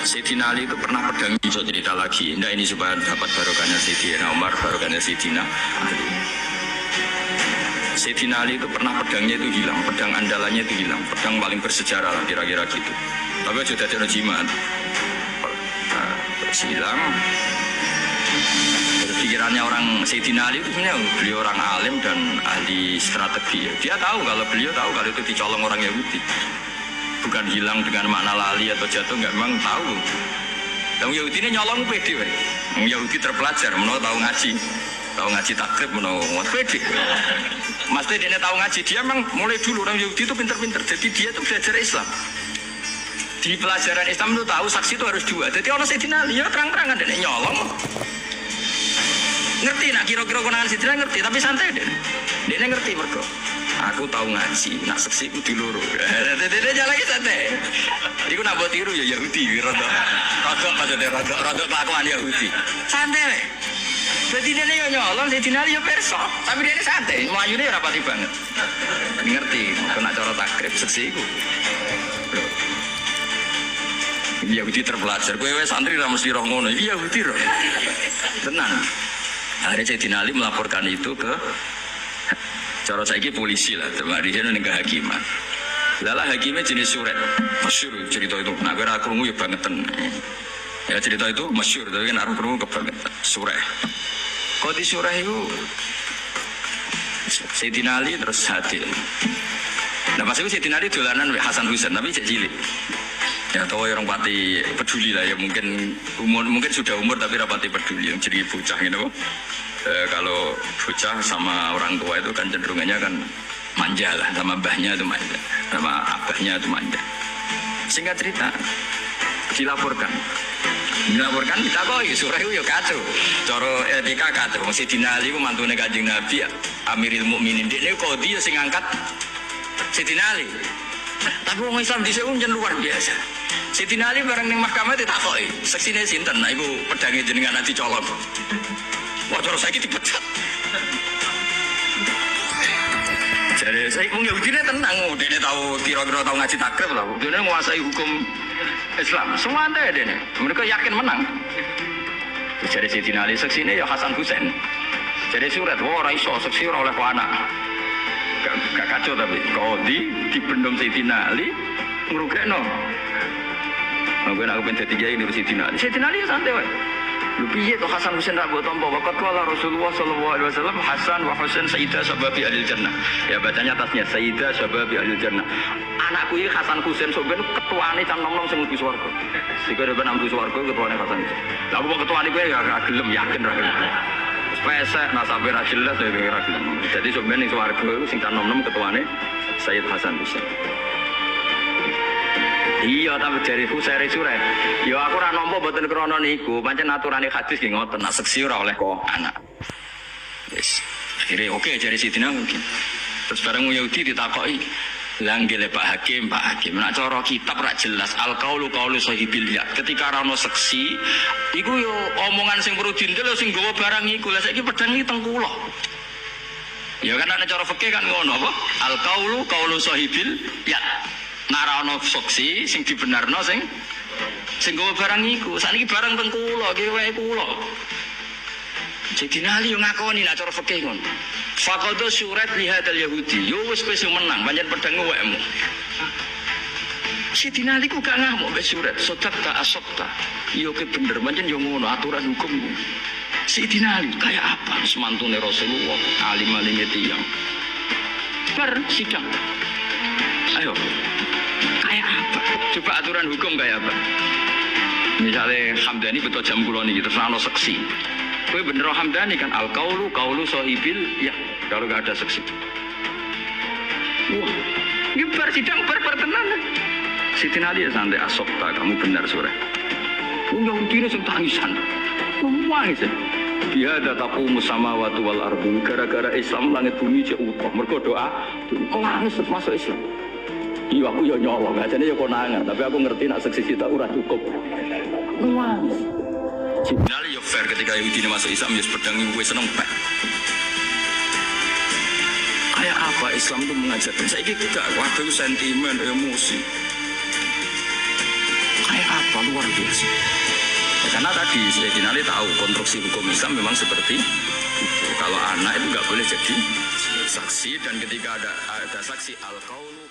Sayyidina Ali itu pernah pedang, bisa cerita lagi. Nah ini supaya dapat barokahnya Sayyidina Umar, barokahnya Sayyidina Ali. Sayyidina Ali itu pernah pedangnya itu hilang, pedang andalannya itu hilang, pedang paling bersejarah lah kira-kira gitu. Tapi sudah ada jimat, hilang. Pikirannya orang Sayyidina Ali itu sebenarnya beliau orang alim dan ahli strategi. Dia tahu kalau beliau tahu kalau itu dicolong orang Yahudi. Bukan hilang dengan makna lali atau jatuh, enggak, memang tahu. Yang Yahudi ini nyolong pede, yang Yahudi terpelajar, menurut tahu ngaji takrib, menurut pede. Maksudnya dia tahu ngaji, dia memang mulai dulu orang Yahudi itu pinter-pinter. Jadi dia itu belajar Islam. Di pelajaran Islam itu tahu saksi itu harus dua. Jadi orang Sayyidina Ali ya terang-terangan dia nyolong. Ngerti nak kira-kira konangan Sayyidina ngerti, tapi santai deh. Dia ngerti mergo. Aku tahu ngaji, nak seksi ku diluru. Dia jalan lagi santai. Iku nak buat tiru ya Yahudi, rodok kelakuan Yahudi. Santai weh. Jadi dia nyolong, Sayyidina Ali ya perso, tapi dia santai. Melayunya rapati banget. Ngerti, kena cara takrib seksi ku. Yahudi terpelajar. Kowe santri ra mesti roh ngono. Iya Yahudi roh. Tenang. Akhirnya Sayyidina Ali melaporkan itu ke cara saiki polisi lah, temari dia ning kehakiman. Lala hakimnya jenis suret, masyhur cerita itu. Nak kira krungu ya bangetan. Ya cerita itu masyhur, tapi kan aku krungu kebangetan. Sureh. Kok di sureh itu Sayyidina Ali terus hadir. Nah pas itu Sayyidina Ali dolanan Hasan Husain, tapi cek cilik. Ya tahu orang pati peduli lah ya, mungkin sudah umur tapi rapati peduli yang jadi bocah gitu. Kalau bocah sama orang tua itu kan cenderungannya kan manja lah, sama mbahnya itu manja, sama abahnya itu manja. Singkat cerita dilaporkan kita kok surah itu ya kacau, cara etika kacau. Sayyidina Ali itu mantune Kanjeng Nabi, Amirul Mukminin, dia kodi ya sing angkat Sayyidina Ali. Tapi orang Islam di sini luar biasa. Sayyidina Ali bareng ning mahkamah ditakoki, seksine sinten? Nah iku pedange jenengan nanti colok. Wah, cara saiki dipecat. Jadi saya mau Yahudi ini tenang, dia tahu kira-kira tahu ngaji takrib lah, dia menguasai hukum Islam. Semua ada dia, mereka yakin menang. Jadi Sayyidina Ali seksi ini ya Hasan Husain. Jadi surat, wah raiso seksi oleh anak. Gak kacau tapi kodi dibendung Sayyidina Ali ngerugekno. Mungkin aku pengen jadi ini Sayyidina Ali. Sayyidina Ali santai wae. Lu piye to Hasan Husain ra mbok tampa waqat qala Rasulullah sallallahu alaihi wasallam Hasan wa Husain sayyidah sababi ahli jannah. Ya bacanya atasnya sayyidah sababi ahli jannah. Anakku iki Hasan Husain sampeyan ketuane cang nom-nom sing mlebu swarga. Sing kira ben mlebu swarga ketuane Hasan. Lah kok ketuane kowe ya ra gelem yakin ra gelem. Pesek nasabe ra jelas ya ra gelem. Jadi sampeyan ning swarga sing cang nom-nom ketuane Sayyid Hasan Husain. Iya, tapi dari Husairi Surah. Ya aku ora nampa mboten krana niku, pancen aturane hadis nggih ngoten, nak seksi ora oleh kok anak. Wis. Akhire oke jare Sidina mungkin. Terus bareng Yahudi ditakoki, "Lah nggih Pak Hakim, nak cara kitab ra jelas al-qaulu qaulu sahibil ya." Ketika ora ono seksi, iku yo omongan sing perlu dintel sing nggawa barang iku. Lah saiki pedang iki teng kula. Ya kan ana cara fikih kan ngono apa? Al-qaulu qaulu sahibil ya. Nara ono saksi sing dibenarno sing gawa barang iku. Saniki barang teng kula, iki wae kula. Sayyidina Ali yo ngakoni nek cara fikih ngono. Faqad surat li hadzal yahudi. Yo wis kowe sing menang, pancen pedang wekmu. Sayyidina Ali ku gak ngamuk wis surat. Sodakta asabta. Yo ke bener, pancen yo ngono aturan hukum. Sayyidina Ali kayak apa? Semantune Rasulullah, alim-alime tiyang. Sidang. Ayo. Kayak apa? Coba aturan hukum kayak apa? Misalnya Hamdani betul jam kulon ini terus ana seksi. Kowe bener Hamdani kan al-qaulu qaulu sahibil ya kalau gak ada seksi. Wah, ini sidang tenan. Sayyidina Ali santai asopta kamu benar sore. Undang diri sing tangisan. Nangis. Dia ada taqumu samawati wal ardu gara-gara Islam langit bumi cek utuh. Mergo doa nangis masuk Islam. Iya aku ya nyolong, ajane ya konangan, tapi aku ngerti nak seksi kita ora cukup. Nangis. Sayyidina ya fair ketika Yahudi masuk Islam ya pedang gue seneng pak. Kayak apa Islam itu mengajarkan? Saya gak waduh sentimen, emosi. Kayak apa luar biasa. Ya, karena tadi Sayyidina Ali tahu konstruksi hukum Islam memang seperti itu. Kalau anak itu nggak boleh jadi saksi, dan ketika ada saksi al-qaulu